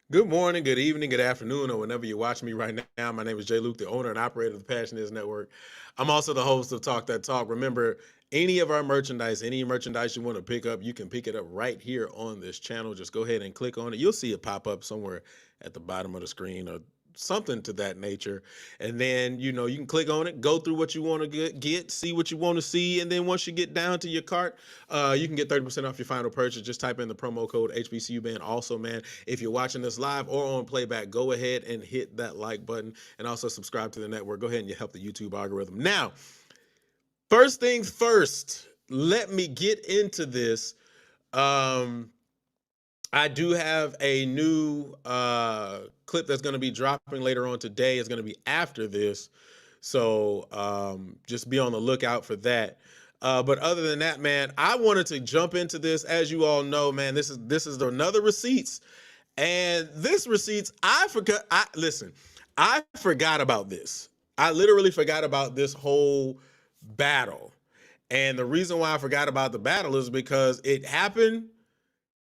Good morning, good evening, good afternoon, or whenever you're watching me right now. My name is Jay Luke, the owner and operator of the Passion Is Network. I'm also the host of Talk That Talk. Remember, any of our merchandise, any merchandise you want to pick up, you can pick it up right here on this channel. Just go ahead and click on it. You'll see it pop up somewhere at the bottom of the screen or something to that nature. And then, you can click on it, go through what you want to get, see what you want to see. And then once you get down to your cart, you can get 30% off your final purchase. Just type in the promo code HBCUBAND. Also, man, if you're watching this live or on playback, go ahead and hit that like button and also subscribe to the network. Go ahead and you help the YouTube algorithm. Now, first things first, let me get into this. I do have a new clip that's going to be dropping later on today. It's going to be after this. So just be on the lookout for that. But other than that, man, I wanted to jump into this. As you all know, man, this is another receipts. And this receipts, I forgot about this. I literally forgot about this whole battle. And the reason why I forgot about the battle is because it happened.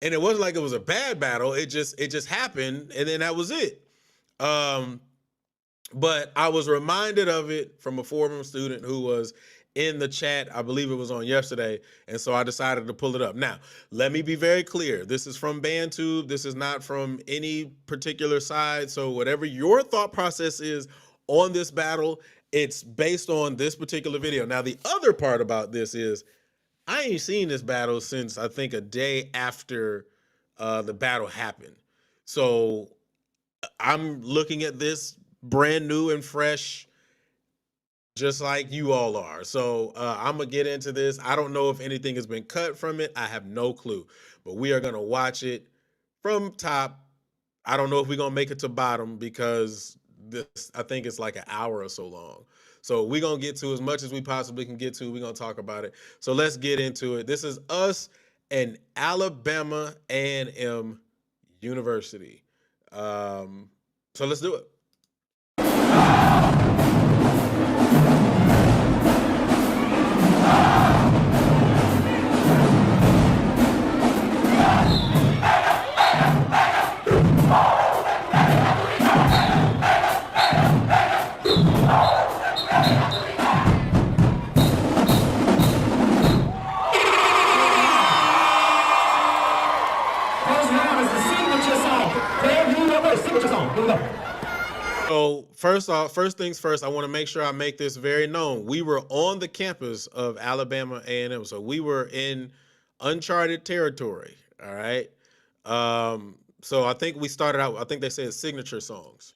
And it wasn't like it was a bad battle. It just happened, and then that was it. But I was reminded of it from a former student who was in the chat. I believe it was on yesterday, and so I decided to pull it up. Now, let me be very clear. This is from BandTube. This is not from any particular side. So whatever your thought process is on this battle, it's based on this particular video. Now, the other part about this is I ain't seen this battle since I think a day after the battle happened. So I'm looking at this brand new and fresh, just like you all are. So I'm going to get into this. I don't know if anything has been cut from it. I have no clue. But we are going to watch it from top. I don't know if we're going to make it to bottom because I think it's like an hour or so long. So we're going to get to as much as we possibly can get to. We're going to talk about it. So let's get into it. This is us and Alabama A&M University. So let's do it. So first things first, I want to make sure I make this very known. We were on the campus of Alabama A&M, so we were in uncharted territory. All right. So I think we started out. I think they said signature songs.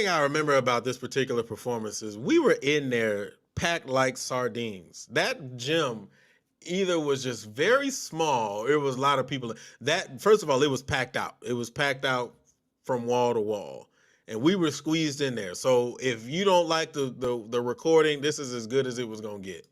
I remember about this particular performance is we were in there packed like sardines. That gym either was just very small, it was a lot of people. That, first of all, it was packed out. It was packed out from wall to wall. And we were squeezed in there. So if you don't like the recording, this is as good as it was gonna get.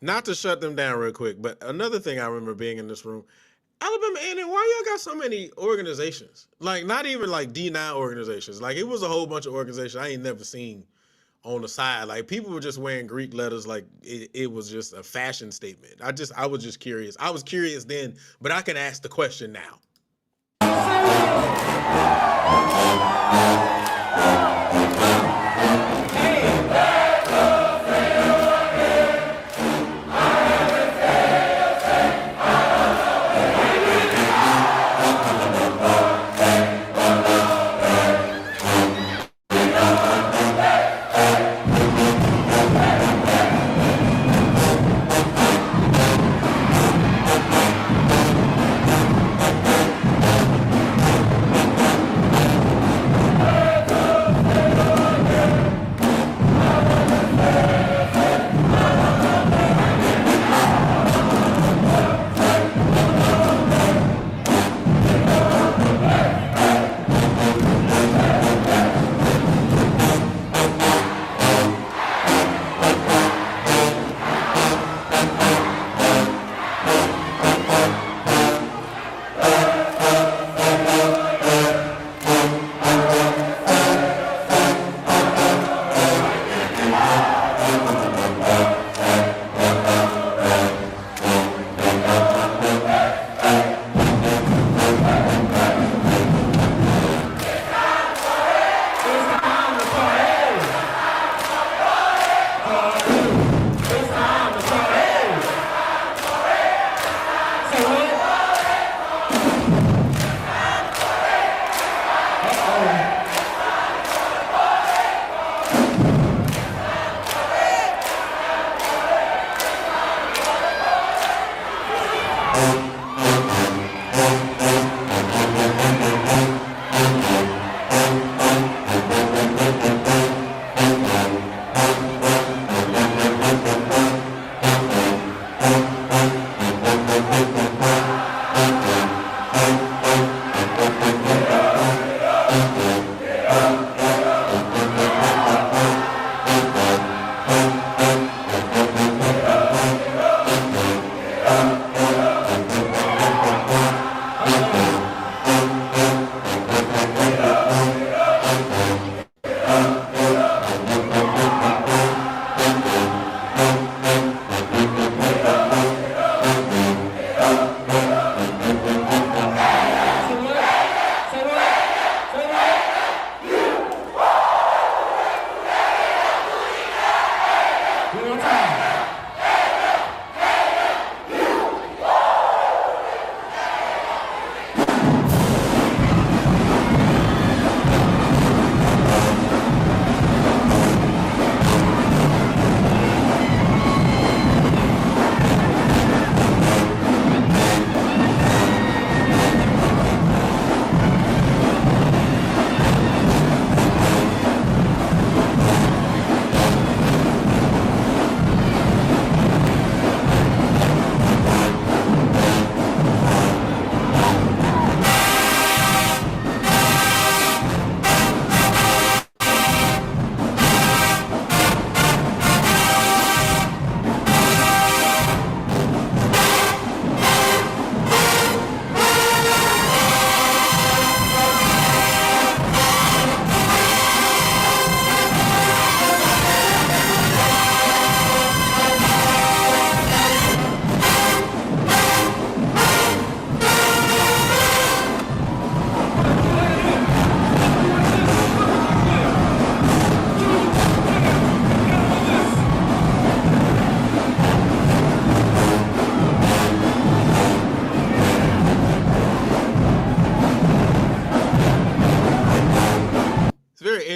Not to shut them down real quick, but another thing I remember being in this room, Alabama A&M, why y'all got so many organizations? Like, not even like D9 organizations. Like, it was a whole bunch of organizations I ain't never seen on the side. Like, people were just wearing Greek letters. Like, it was just a fashion statement. I was just curious. I was curious then, but I can ask the question now.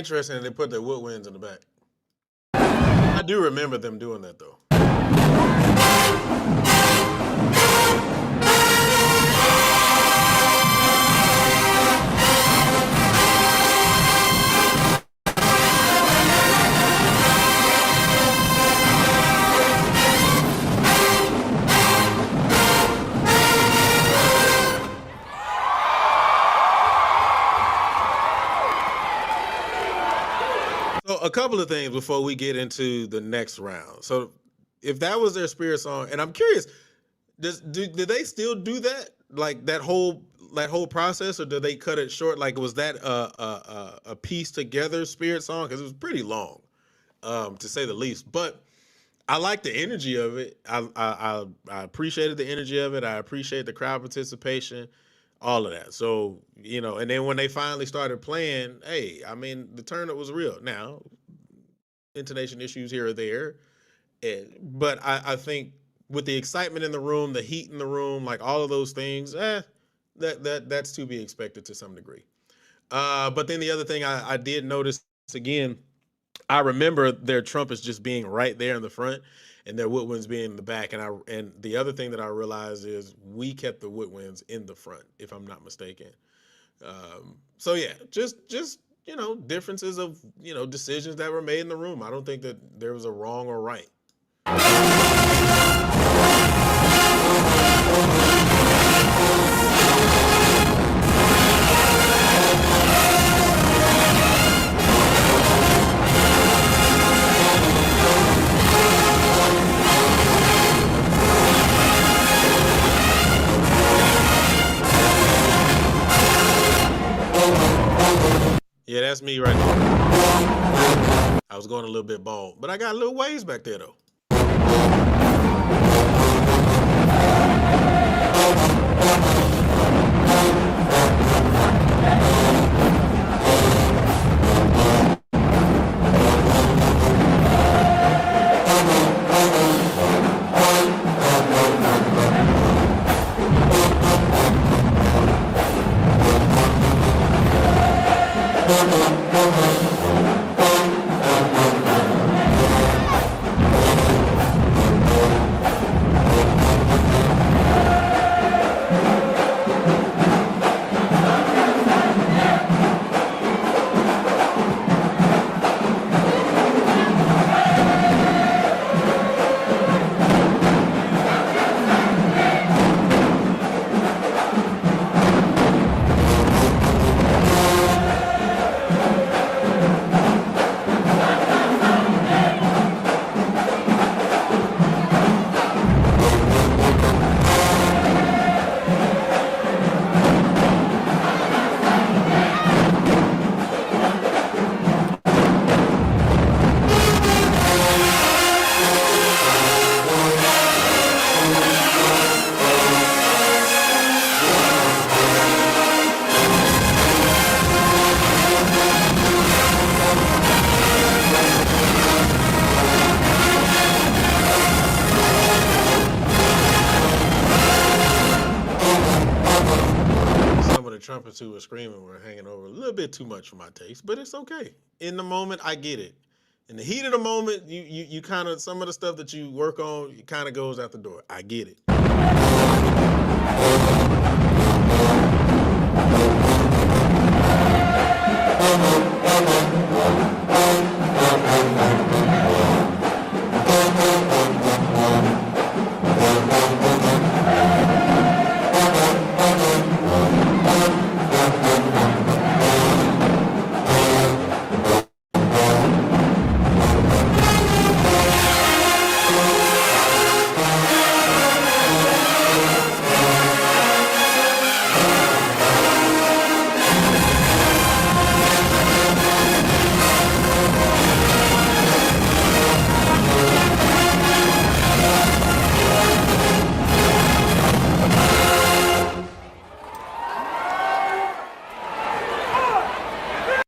interesting that they put their woodwinds in the back. I do remember them doing that though. So a couple of things before we get into the next round. So if that was their spirit song, and I'm curious, do they still do that? Like that whole process, or do they cut it short? Like was that a piece together spirit song? Because it was pretty long, to say the least. But I like the energy of it. I appreciated the energy of it. I appreciate the crowd participation, all of that. So and then when they finally started playing, hey, I mean the turn up was real. Now, intonation issues here or there, but I think with the excitement in the room, the heat in the room, like all of those things, that's to be expected to some degree. But then the other thing I did notice again, I remember their trumpets just being right there in the front and their woodwinds being in the back. And the other thing that I realized is we kept the woodwinds in the front, if I'm not mistaken. So yeah, just differences of decisions that were made in the room. I don't think that there was a wrong or right. Yeah, that's me right there. I was going a little bit bald, but I got a little waves back there though. Trumpets who were screaming were hanging over a little bit too much for my taste, but it's okay. In the moment, I get it. In the heat of the moment, you kind of, some of the stuff that you work on, it kind of goes out the door. I get it.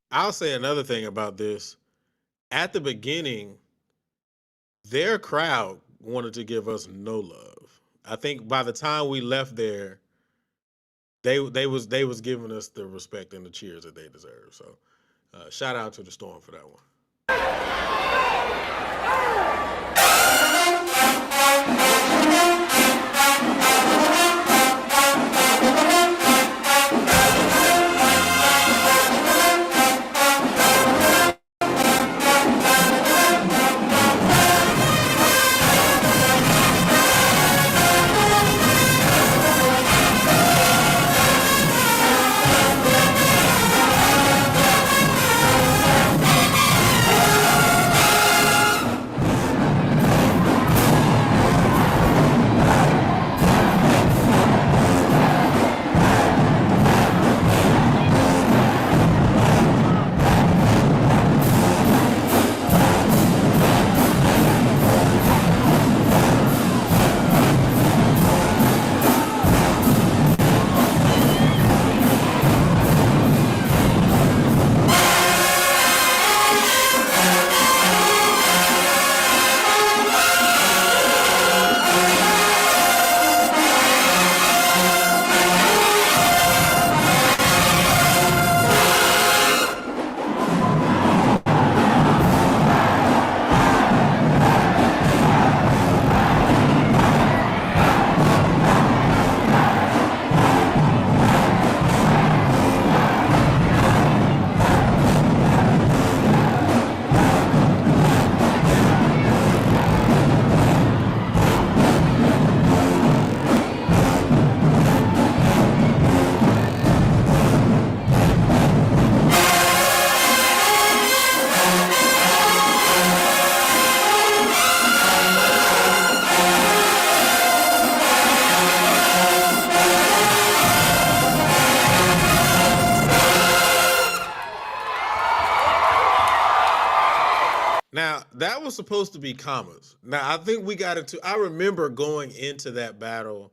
I'll say another thing about this. At the beginning, their crowd wanted to give us no love. I think by the time we left there, they was giving us the respect and the cheers that they deserve. So Shout out to the Storm for that one. Now, that was supposed to be commas. Now, I think we got into, I remember going into that battle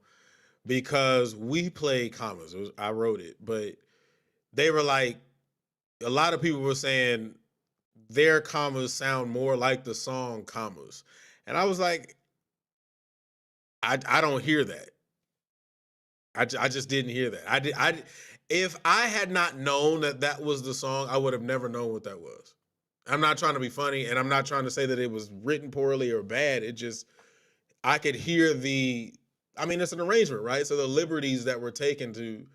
because we played commas. I wrote it, but they were like, a lot of people were saying their commas sound more like the song commas. And I was like, I don't hear that. I just didn't hear that. If I had not known that that was the song, I would have never known what that was. I'm not trying to be funny, and I'm not trying to say that it was written poorly or bad. It just, I could hear it's an arrangement, right? So the liberties that were taken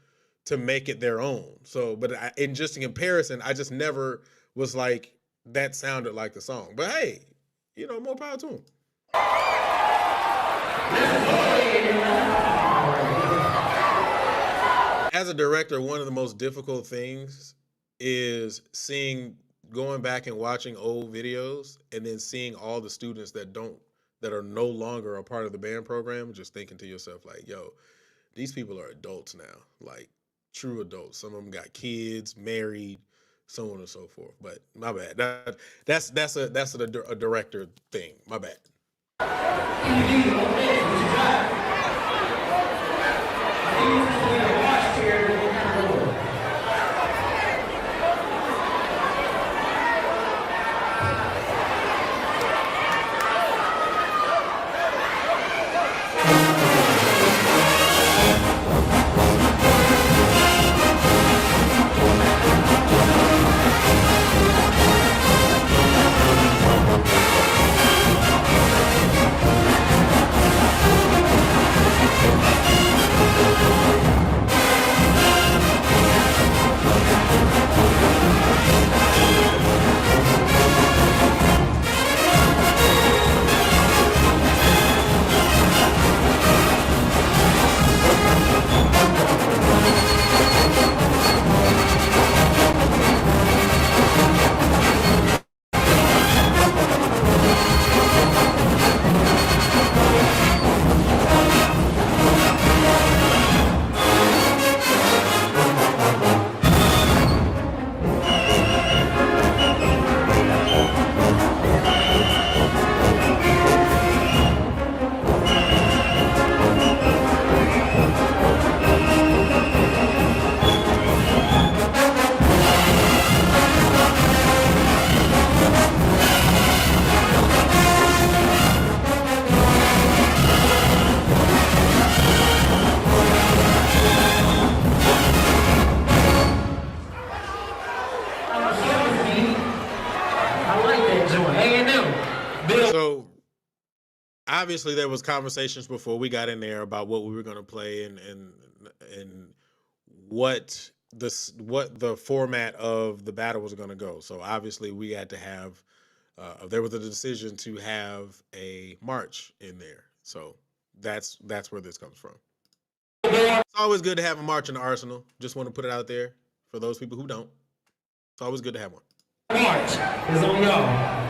to make it their own. So, but in comparison, I just never was like, that sounded like the song. But hey, more power to them. As a director, one of the most difficult things is going back and watching old videos and then seeing all the students that are no longer a part of the band program, just thinking to yourself like, yo, these people are adults now, like true adults. Some of them got kids, married, so on and so forth. But my bad. That's a director thing. My bad. obviously there was conversations before we got in there about what we were going to play and what the format of the battle was going to go. So obviously we had to have there was a decision to have a march in there. So that's where this comes from. It's always good to have a march in the arsenal. Just want to put it out there for those people who don't. It's always good to have one. March is on go.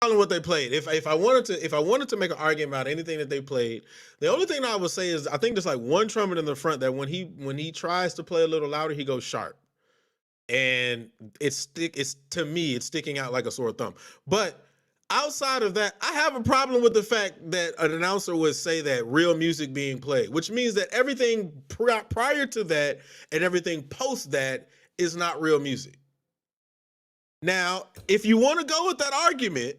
What they played. If I wanted to make an argument about anything that they played, the only thing I would say is I think there's like one trumpet in the front that when he tries to play a little louder, he goes sharp, and it's to me it's sticking out like a sore thumb. But outside of that, I have a problem with the fact that an announcer would say that real music being played, which means that everything prior to that and everything post that is not real music. Now, if you want to go with that argument.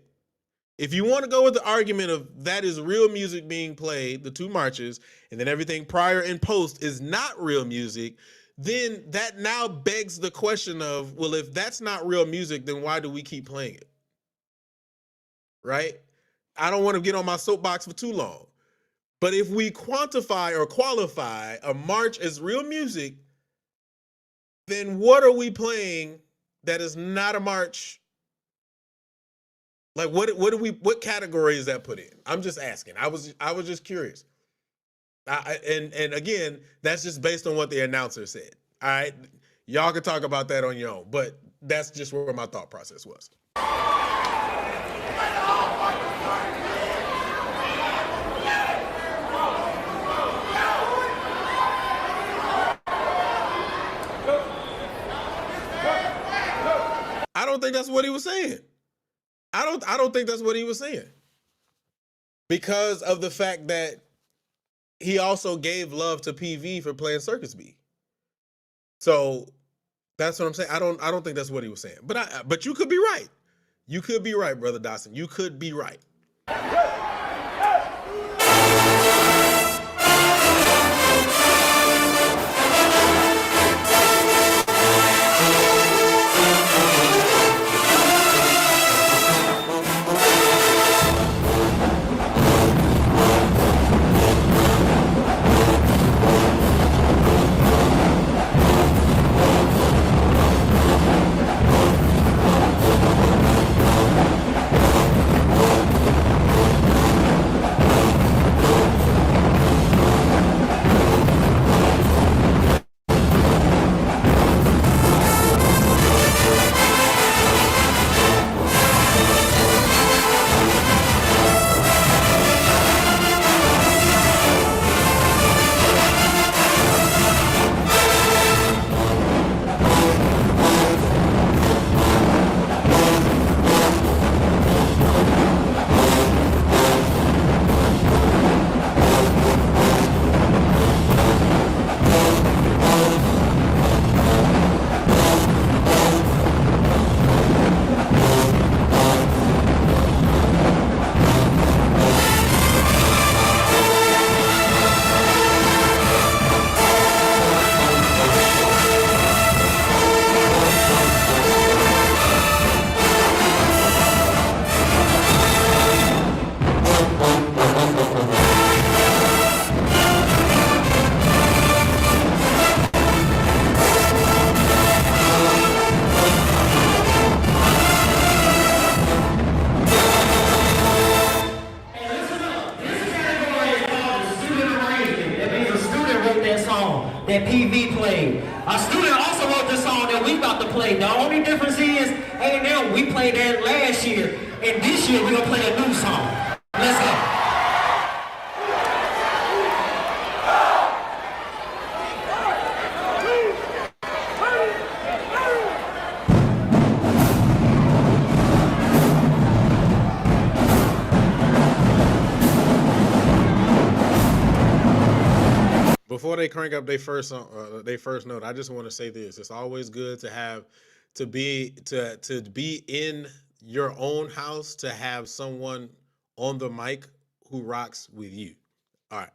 If you want to go with the argument of that is real music being played, the two marches, and then everything prior and post is not real music, then that now begs the question of, well, if that's not real music, then why do we keep playing it? Right? I don't want to get on my soapbox for too long. But if we quantify or qualify a march as real music, then what are we playing that is not a march? Like what category is that put in? I'm just asking. I was just curious. And again, that's just based on what the announcer said. All right, y'all can talk about that on your own, but that's just where my thought process was. I don't think that's what he was saying. I don't think that's what he was saying. Because of the fact that he also gave love to PV for playing Circus B. So that's what I'm saying. I don't think that's what he was saying. But you could be right. You could be right, Brother Dawson. You could be right. play. The only difference is, A&M, we played that last year, and this year we're gonna play a new song. Let's go. Before they crank up their first note, I just want to say this: it's always good to be in your own house, to have someone on the mic who rocks with you. All right.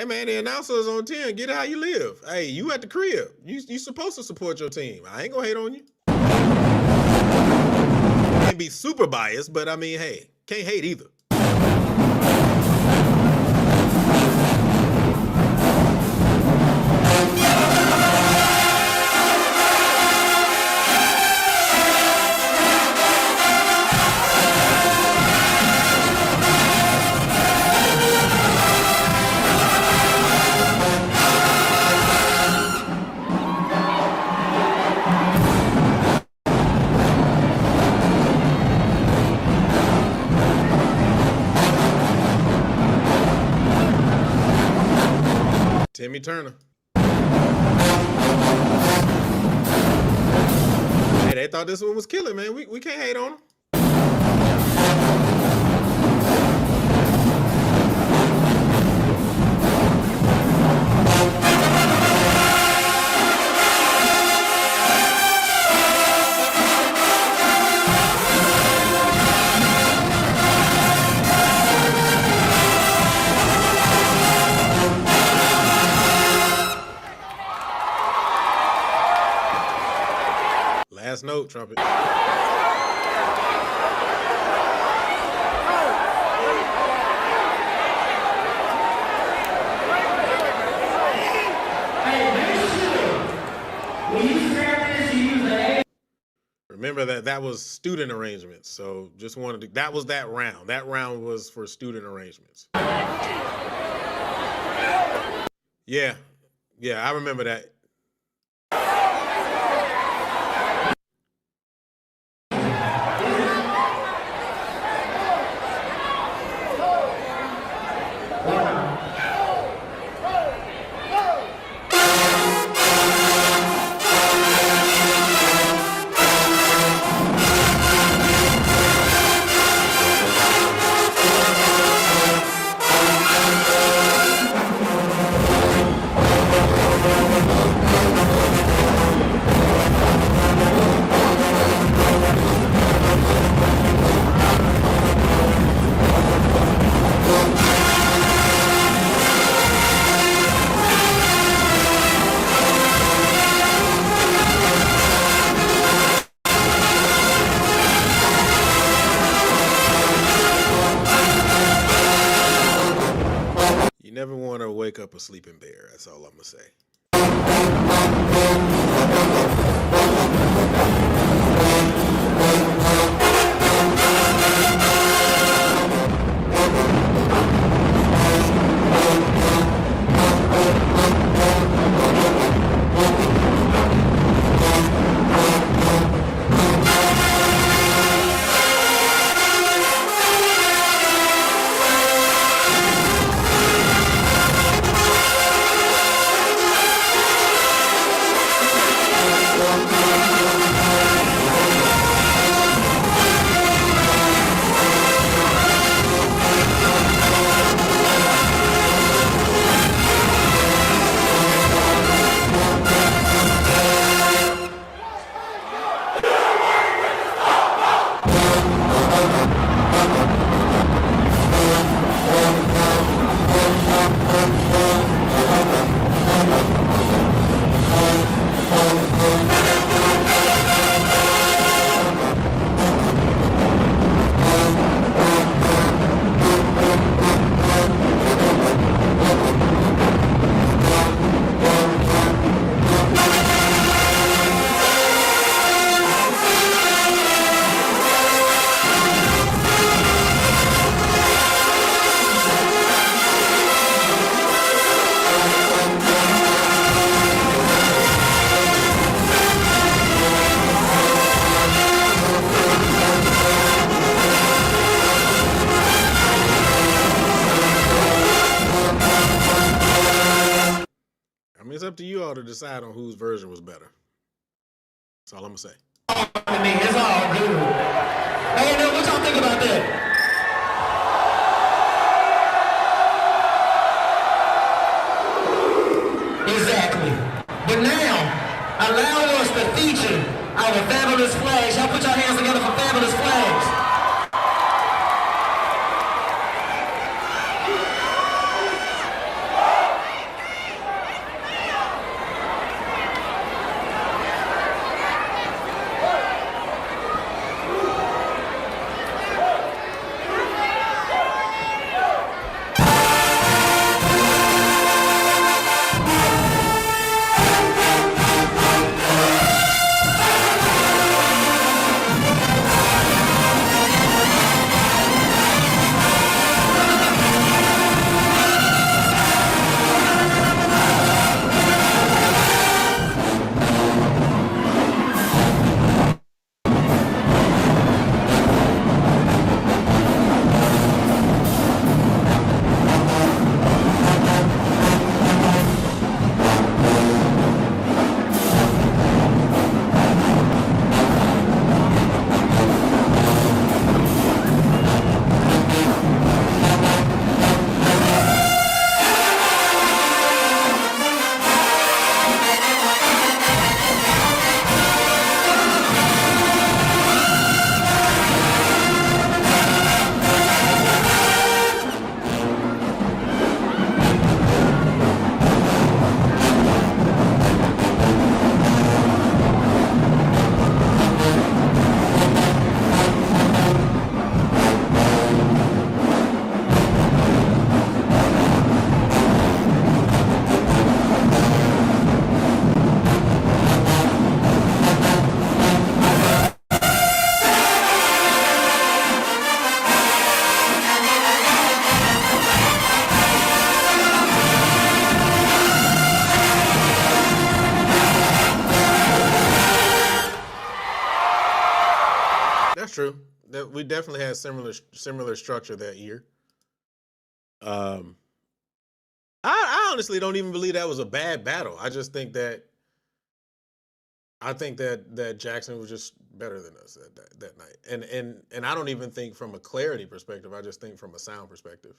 Man, the announcer's on 10. Get it how you live. Hey, you at the crib. You supposed to support your team. I ain't gonna hate on you. Can't be super biased, but I mean, hey, can't hate either. Timmy Turner. Hey, they thought this one was killing, man. We can't hate on him. Last note, trumpet. Remember that was student arrangements, so just wanted to, that was that round. That round was for student arrangements. Yeah, I remember that. Never want to wake up a sleeping bear. That's all I'm going to say. up to you all to decide on whose version was better. That's all I'm gonna say. I mean, it's all good. Hey, now, what y'all think about that? Exactly. But now, allow us to feature our fabulous flags. Y'all put your hands together for fabulous flags. That's true. That we definitely had similar structure that year. Um, I honestly don't even believe that was a bad battle. I just think that that Jackson was just better than us that night, and I don't even think from a clarity perspective. I just think from a sound perspective.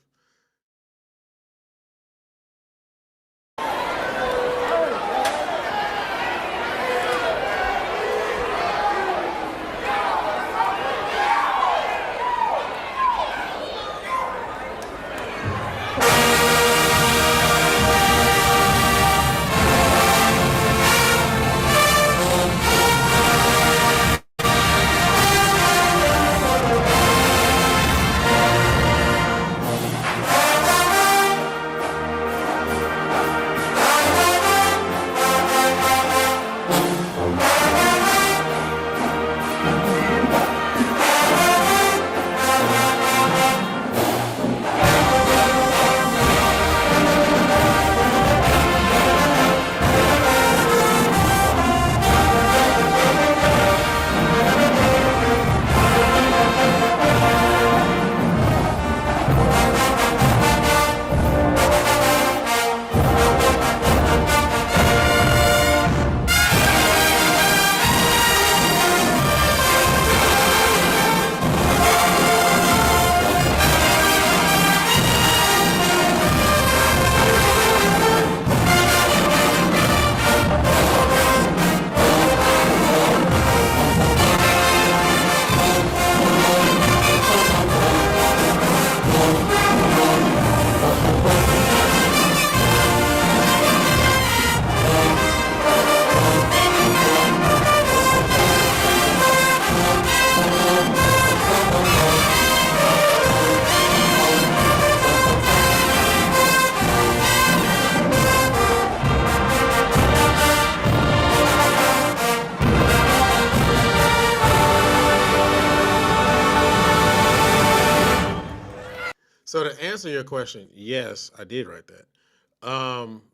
So to answer your question, yes, I did write that.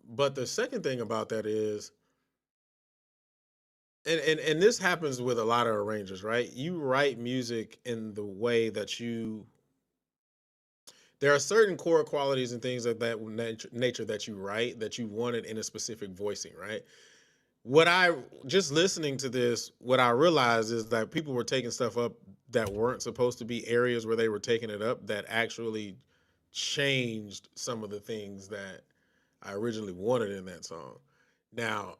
But the second thing about that is, and this happens with a lot of arrangers, right? You write music in the way that there are certain core qualities and things of that nature that you write that you wanted in a specific voicing, right? What I just listening to this, what I realized is that people were taking stuff up that weren't supposed to be areas where they were taking it up that actually changed some of the things that I originally wanted in that song. Now,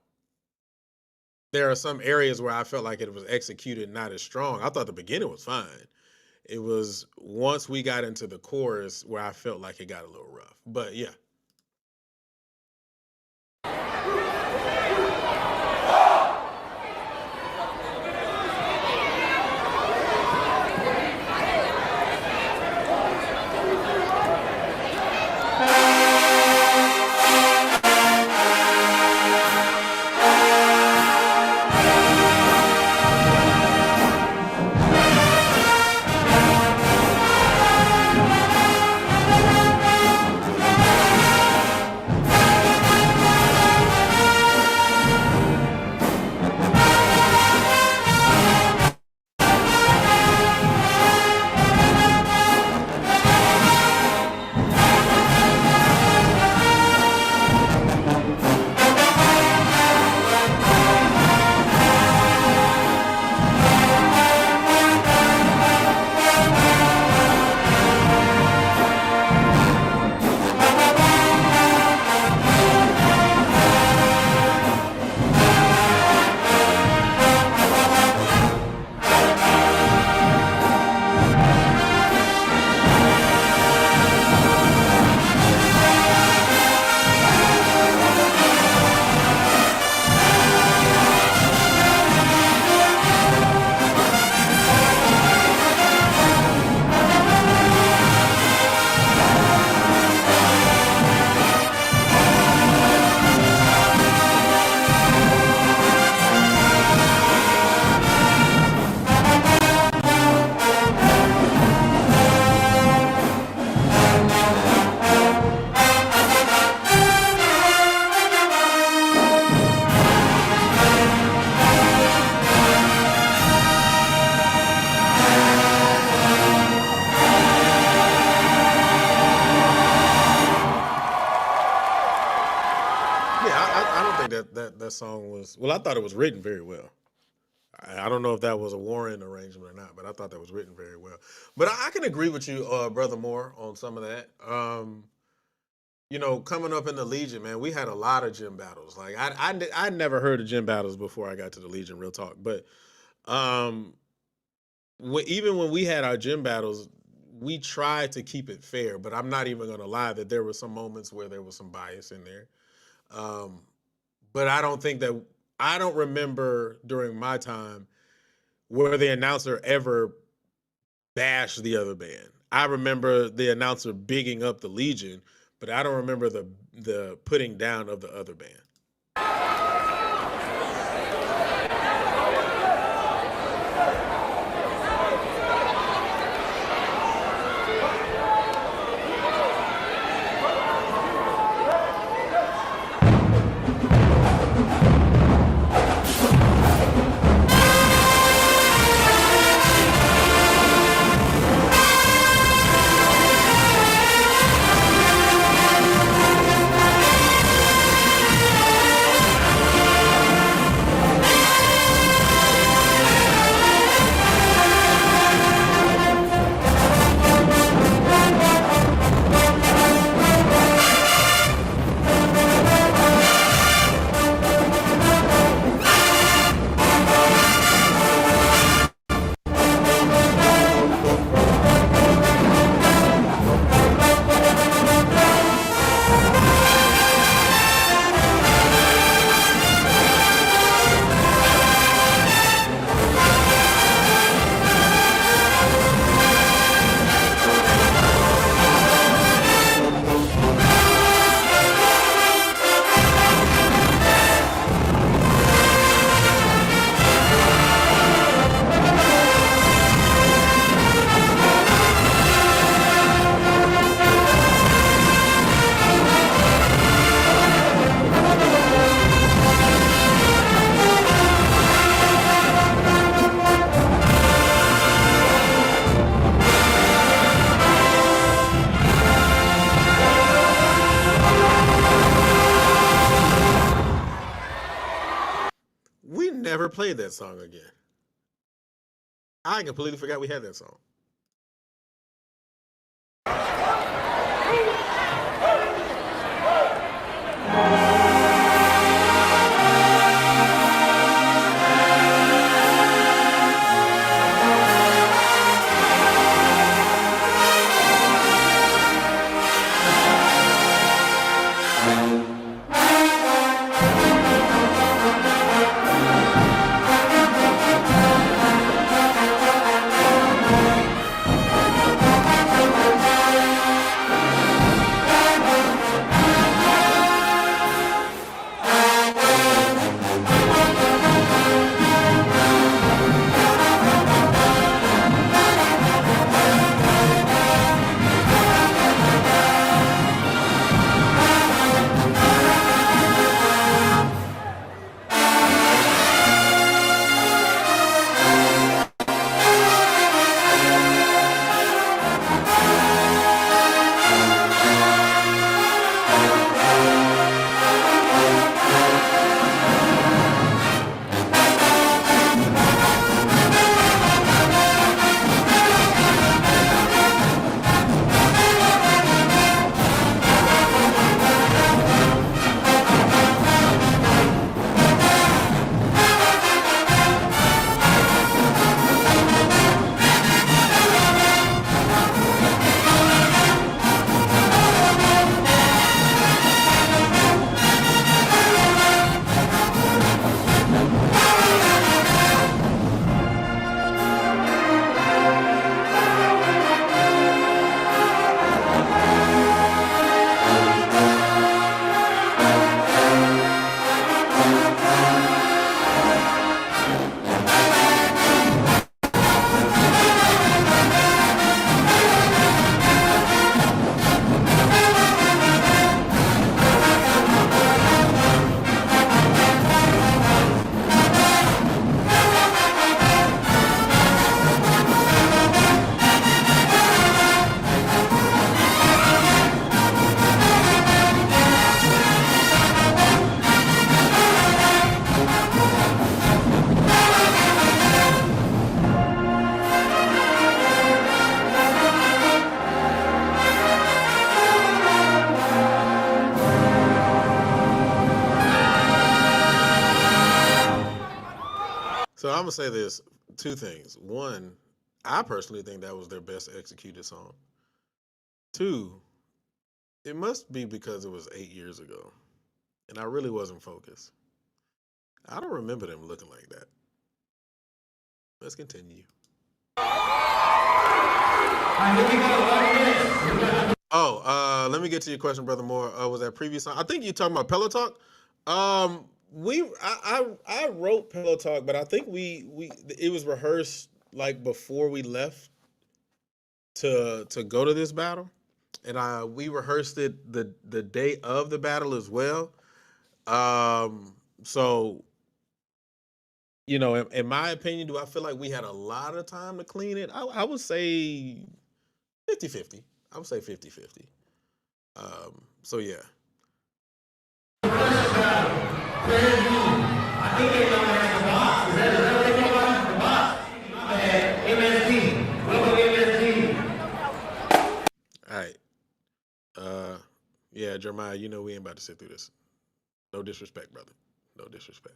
there are some areas where I felt like it was executed not as strong. I thought the beginning was fine. It was once we got into the chorus where I felt like it got a little rough. But yeah. I don't think that song was, well, I thought it was written very well. I don't know if that was a Warren arrangement or not, but I thought that was written very well. But I can agree with you, Brother Moore, on some of that. Coming up in the Legion, man, we had a lot of gym battles. Like I never heard of gym battles before I got to the Legion, real talk. But even when we had our gym battles, we tried to keep it fair. But I'm not even gonna lie that there were some moments where there was some bias in there. But I don't remember during my time where the announcer ever bashed the other band. I remember the announcer bigging up the Legion, but I don't remember the putting down of the other band. played that song again. I completely forgot we had that song. So I'm gonna say this: two things. One, I personally think that was their best executed song. Two, it must be because it was 8 years ago, and I really wasn't focused. I don't remember them looking like that. Let's continue. Let me get to your question, brother Moore. Was that previous song? I think you're talking about Pillow Talk. I wrote Pillow Talk, but I think we it was rehearsed like before we left to go to this battle, and we rehearsed it the day of the battle as well. So in my opinion, do I feel like we had a lot of time to clean it? I would say 50-50. I would say 50-50. So yeah. I think they don't have the box. Is that what they call it? The box? MSD. Welcome MSD. All right. Yeah, Jeremiah, we ain't about to sit through this. No disrespect, brother. No disrespect.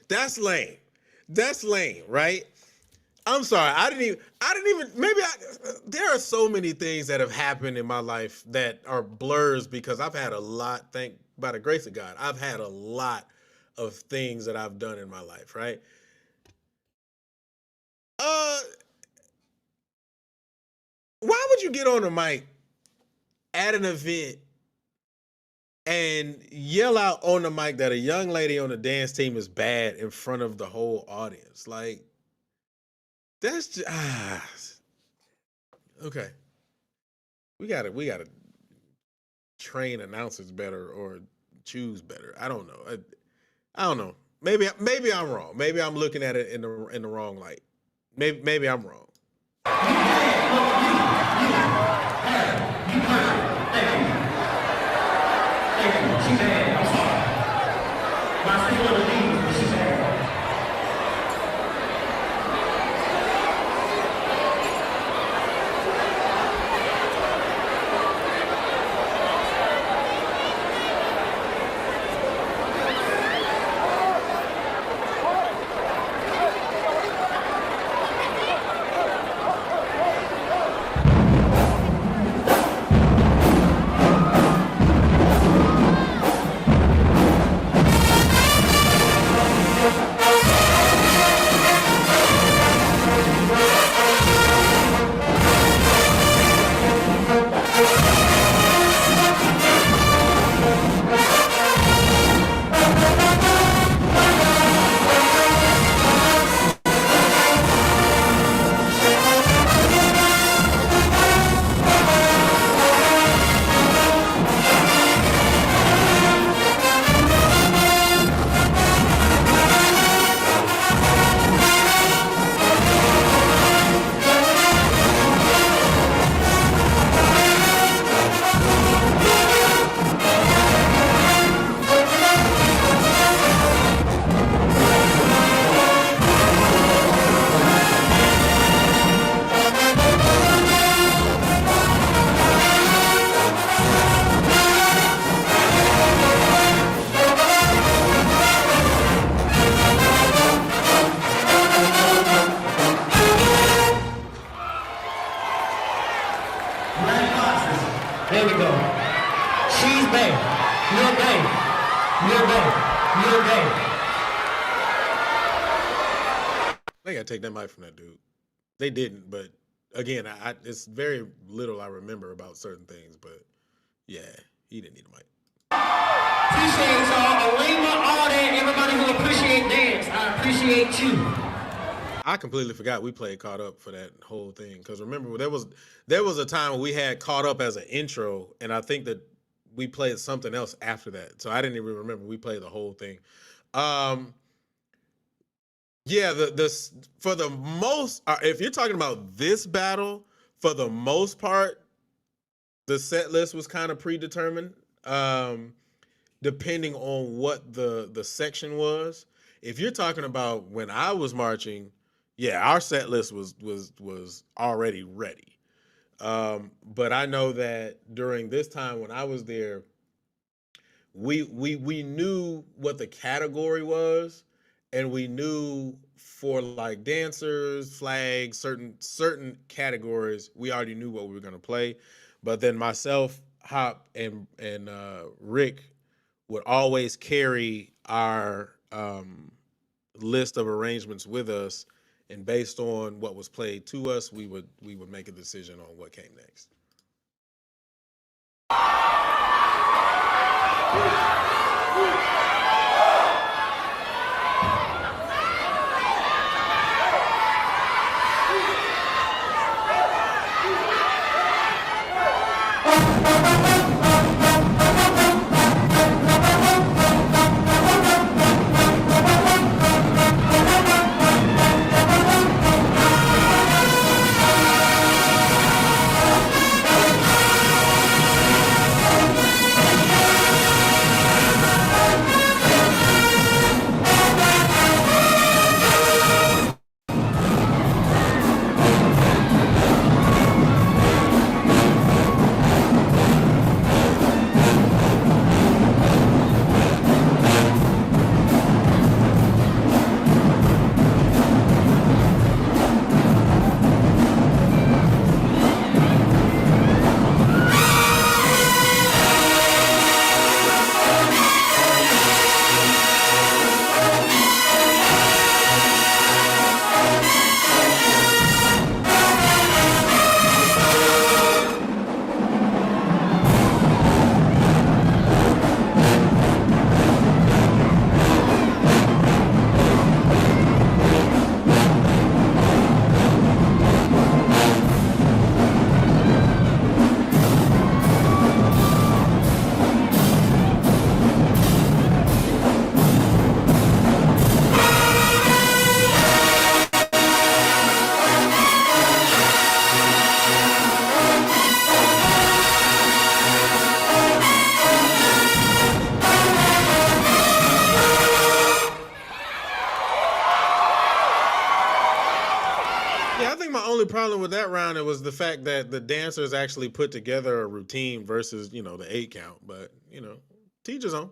That's lame. That's lame, right? I'm sorry. I didn't even, there are so many things that have happened in my life that are blurs because I've had a lot, by the grace of God, I've had a lot of things that I've done in my life, right? Why would you get on the mic at an event and yell out on the mic that a young lady on the dance team is bad in front of the whole audience? Like, that's just okay. We gotta train announcers better or choose better. I don't know. I don't know. Maybe I'm wrong. Maybe I'm looking at it in the wrong light. Maybe I'm wrong. She's bad. I'm sorry. My single lead, she's bad. There we go. She's bad. You're bad. You're bad. You're bad. They gotta take that mic from that dude. They didn't, but again, it's very little I remember about certain things. But yeah, he didn't need a mic. Appreciate y'all. Alima, all that. Everybody who appreciate dance. I appreciate you. I completely forgot we played Caught Up for that whole thing. Because remember, there was a time when we had Caught Up as an intro, and I think that we played something else after that. So I didn't even remember we played the whole thing. Yeah, for the most, if you're talking about this battle, for the most part, the set list was kind of predetermined, depending on what the section was. If you're talking about when I was marching, yeah, our set list was already ready. But I know that during this time when I was there, we knew what the category was, and we knew for like dancers, flags, certain categories, we already knew what we were gonna play. But then myself, Hop, and Rick would always carry our list of arrangements with us, and based on what was played to us, we would make a decision on what came next. only problem with that round, it was the fact that the dancers actually put together a routine versus, the 8 count. But, teach his own.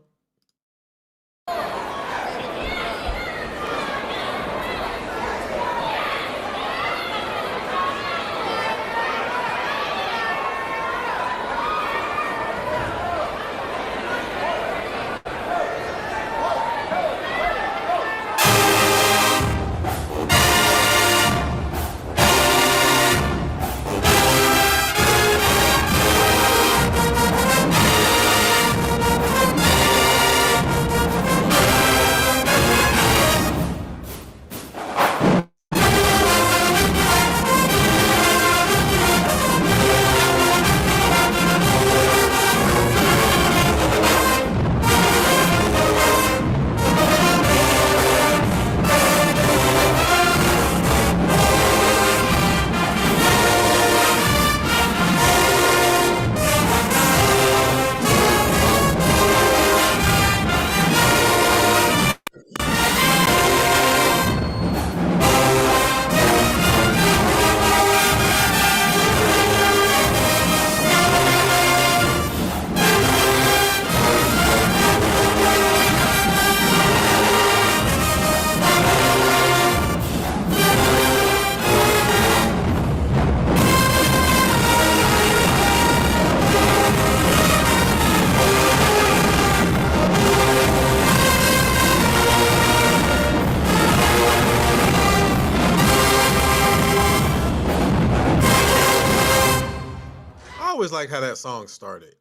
I always like how that song started,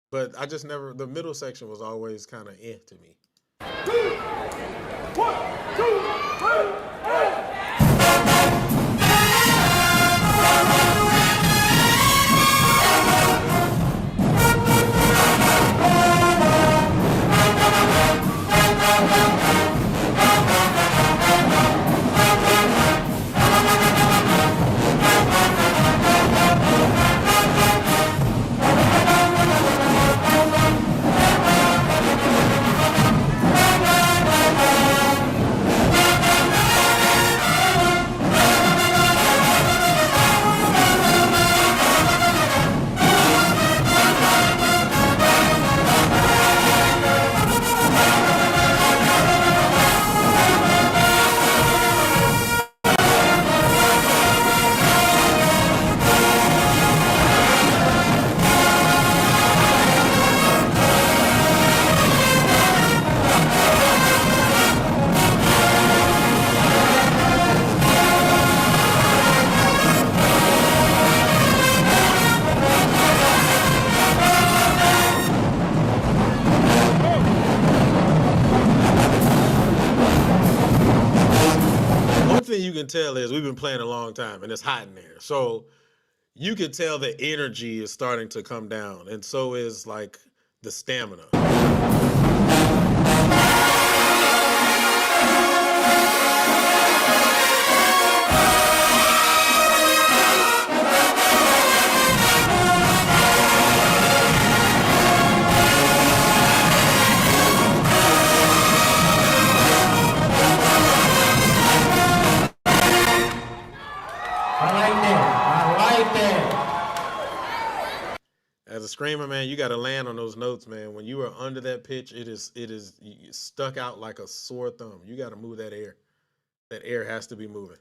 but I just never. The middle section was always kind of to me. 1, 2, 3, You can tell is we've been playing a long time and it's hot in there. So you can tell the energy is starting to come down, and so is like the stamina. As a screamer, man, you got to land on those notes, man. When you are under that pitch, it is stuck out like a sore thumb. You got to move that air. That air has to be moving.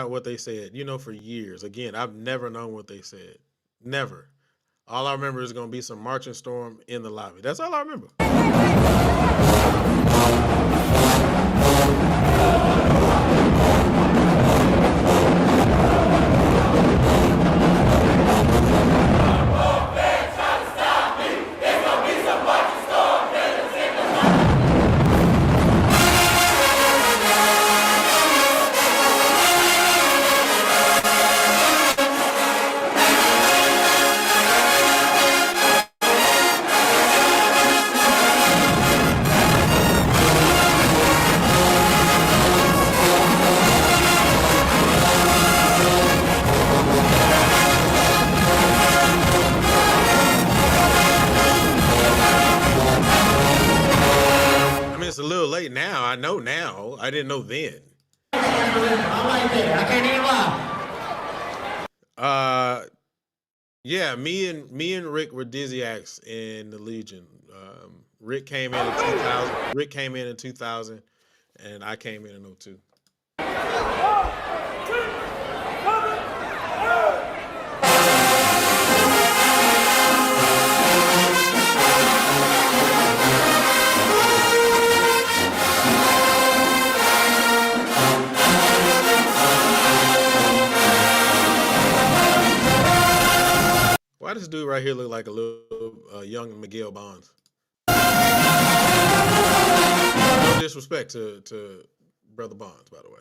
out what they said, for years. Again, I've never known what they said. Never. All I remember is going to be some marching storm in the lobby. That's all I remember. It's a little late now. I know now. I didn't know then. I like that. I can't even lie. Yeah, me and Rick were Dizzy-Acts in the Legion. Rick came in 2000. Rick came in 2000, and I came in 02. Why does this dude right here look like a little young Miguel Bonds? No disrespect to Brother Bonds, by the way.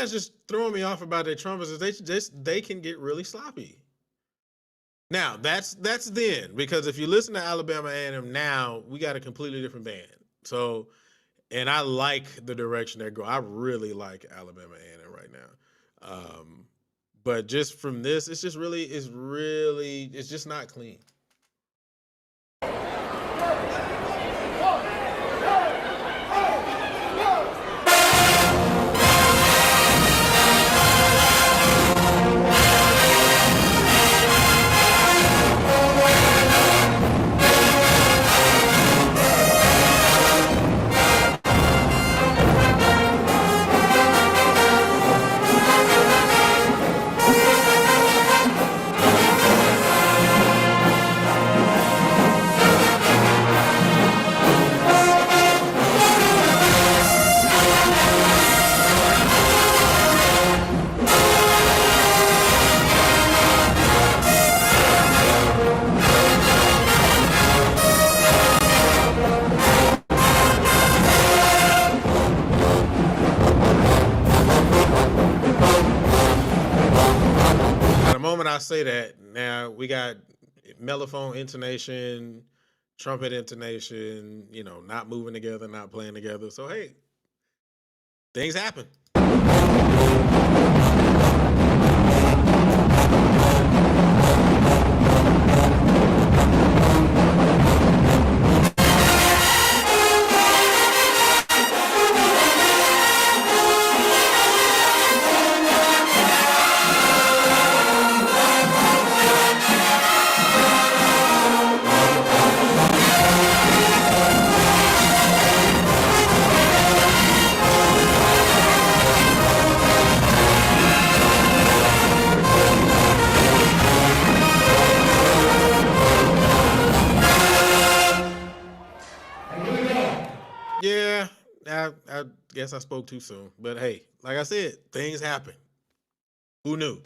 Just throwing me off about their trumpets is they can get really sloppy. Now that's then, because if you listen to Alabama A&M now, we got a completely different band. So, and I like the direction they're going. I really like Alabama A&M right now. But just from this, it's just not clean. I say that, now we got mellophone intonation, trumpet intonation, not moving together, not playing together. So, hey, things happen. guess I spoke too soon. But hey, like I said, things happen. Who knew?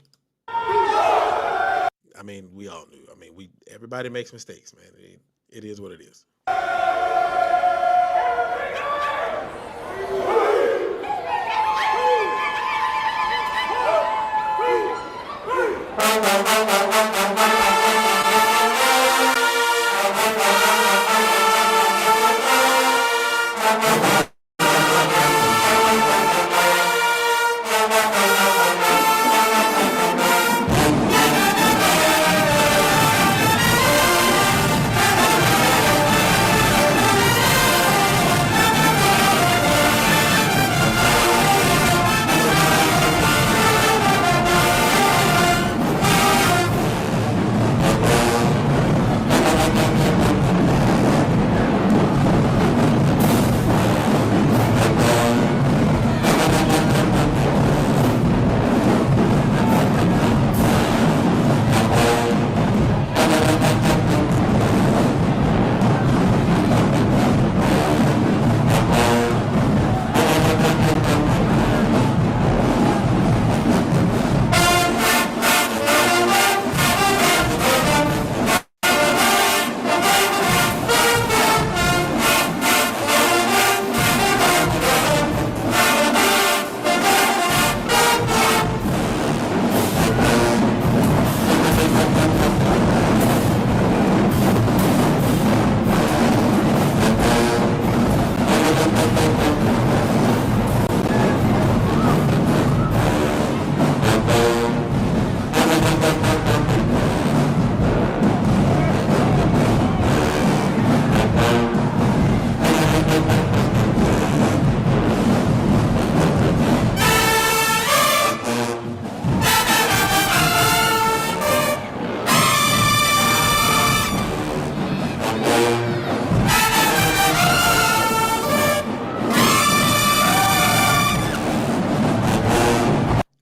I mean, we all knew. I mean, everybody makes mistakes, man. It is what it is.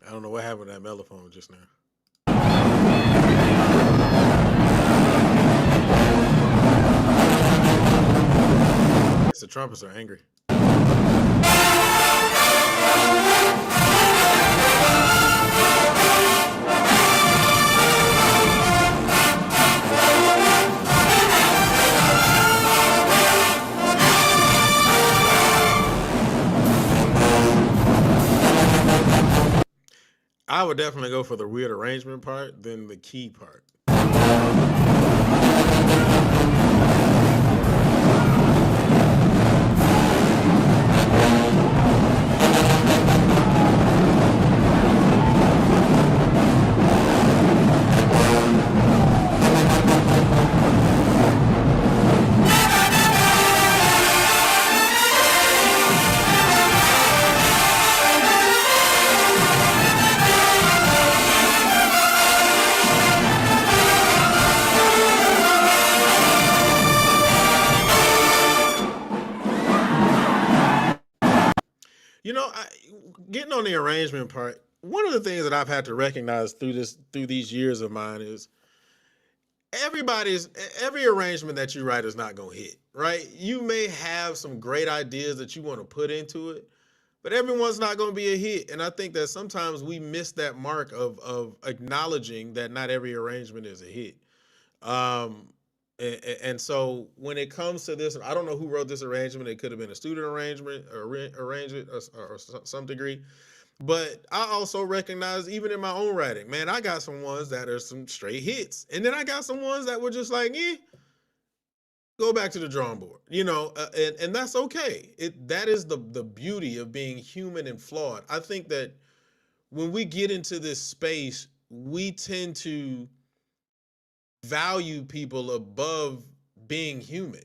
I don't know what happened to that mellophone just now. The trumpets are angry. I would definitely go for the weird arrangement part than the key part. You know, getting on the arrangement part, one of the things that I've had to recognize through these years of mine is every arrangement that you write is not going to hit, right? You may have some great ideas that you want to put into it, but everyone's not going to be a hit. And I think that sometimes we miss that mark of acknowledging that not every arrangement is a hit. And so when it comes to this, I don't know who wrote this arrangement. It could have been a student arrangement or arrangement or some degree. But I also recognize, even in my own writing, man, I got some ones that are some straight hits. And then I got some ones that were just like, go back to the drawing board, and that's okay. That is the beauty of being human and flawed. I think that when we get into this space, we tend to value people above being human.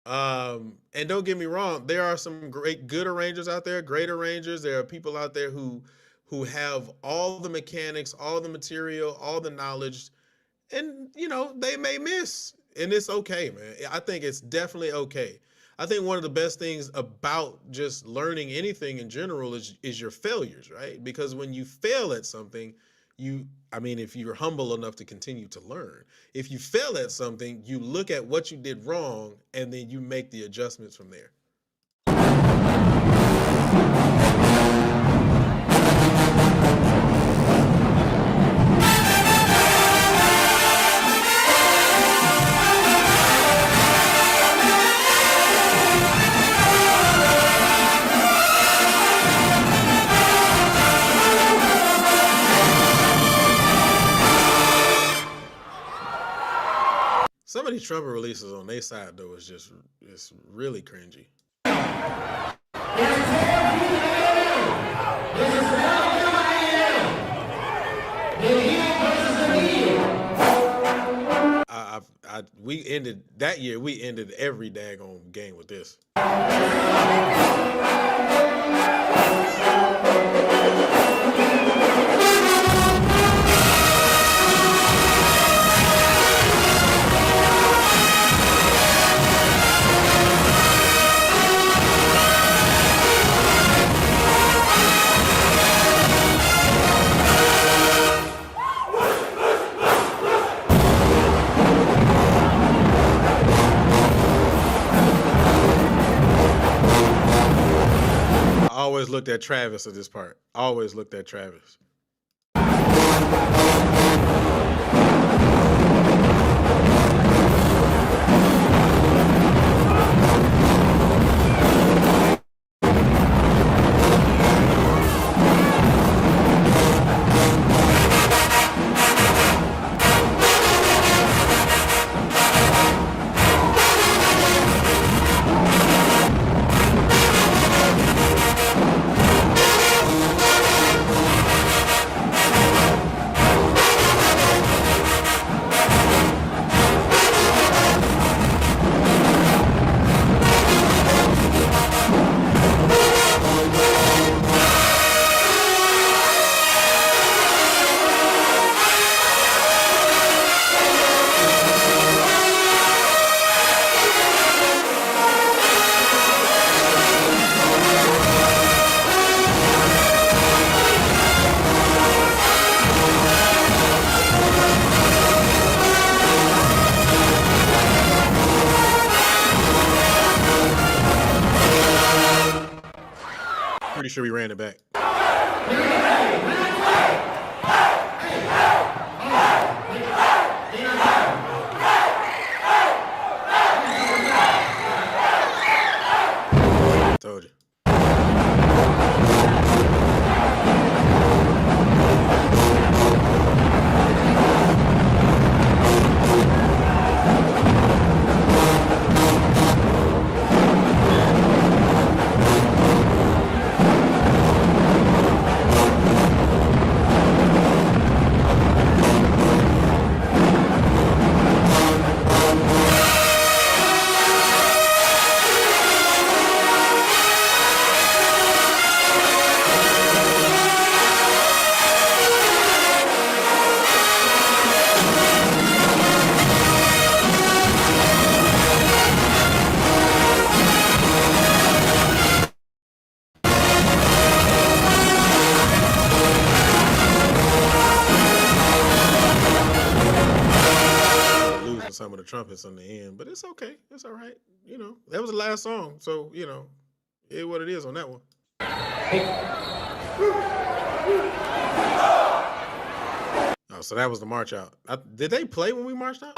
And don't get me wrong, there are some good arrangers out there, great arrangers. There are people out there who have all the mechanics, all the material, all the knowledge, and they may miss, and it's okay, man. I think it's definitely okay. I think one of the best things about just learning anything in general is your failures, right? Because when you fail at something, if you're humble enough to continue to learn, if you fail at something, you look at what you did wrong and then you make the adjustments from there. of these trumpet releases on their side though is just it's really cringy. We ended that year. We ended every daggone game with this. I always looked at Travis at this part. Always looked at Travis. Pretty sure we ran it back. Told you. Some of the trumpets on the end, but it's okay. It's all right. You know, that was the last song, so you know, it is what it is on that one. Oh, so that was the march out. Did they play when we marched out?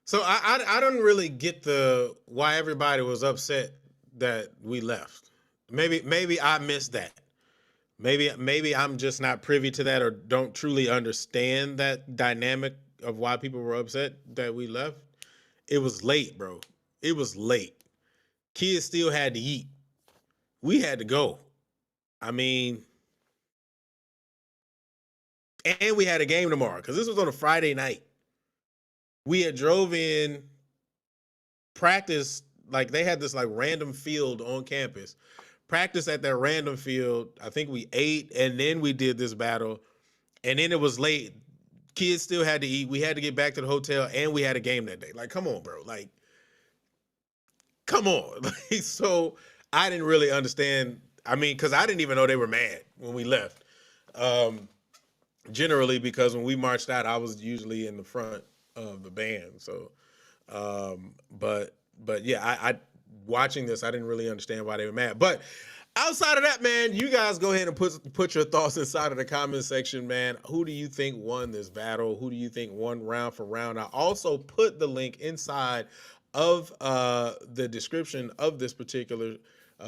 So I don't really get the why everybody was upset that we left. Maybe I missed that. Maybe I'm just not privy to that or don't truly understand that dynamic of why people were upset that we left. It was late, bro. It was late. Kids still had to eat. We had to go. I mean, and we had a game tomorrow because this was on a Friday night. We had drove in, practice, like they had this like random field on campus. Practice at that random field. I think we ate and then we did this battle. And then it was late. Kids still had to eat. We had to get back to the hotel and we had a game that day. Like, come on, bro. Like, come on. Like, so I didn't really understand. I mean, because I didn't even know they were mad when we left. Generally, because when we marched out, I was usually in the front of the band. So, but yeah, I watching this, I didn't really understand why they were mad. But outside of that, man, you guys go ahead and put your thoughts inside of the comment section, man. Who do you think won this battle? Who do you think won round for round? I also put the link inside of the description of this particular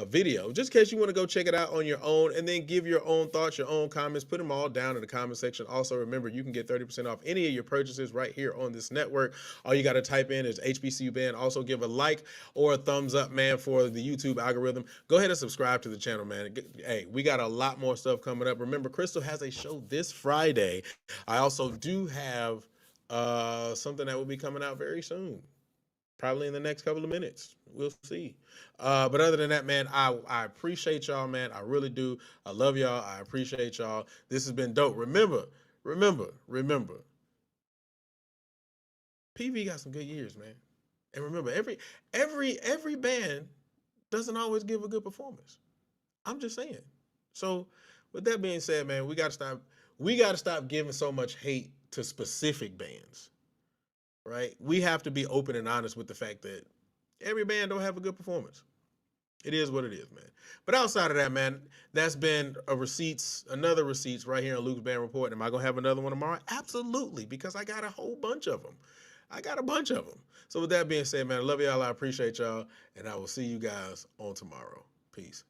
video, just in case you want to go check it out on your own and then give your own thoughts, your own comments, put them all down in the comment section. Also, remember, you can get 30% off any of your purchases right here on this network. All you got to type in is HBCU Band. Also, give a like or a thumbs up, man, for the YouTube algorithm. Go ahead and subscribe to the channel, man. Hey, we got a lot more stuff coming up. Remember, Crystal has a show this Friday. I also do have something that will be coming out very soon. Probably in the next couple of minutes. We'll see. But other than that, man, I appreciate y'all, man. I really do. I love y'all. I appreciate y'all. This has been dope. Remember, PV got some good years, man. And remember, every band doesn't always give a good performance. I'm just saying. So with that being said, man, we gotta stop giving so much hate to specific bands. Right? We have to be open and honest with the fact that every band don't have a good performance. It is what it is, man. But outside of that, man, that's been another receipts right here on Luke's Band Report. Am I gonna have another one tomorrow? Absolutely, because I got a whole bunch of them. So with that being said, man, I love y'all. I appreciate y'all, and I will see you guys on tomorrow. Peace.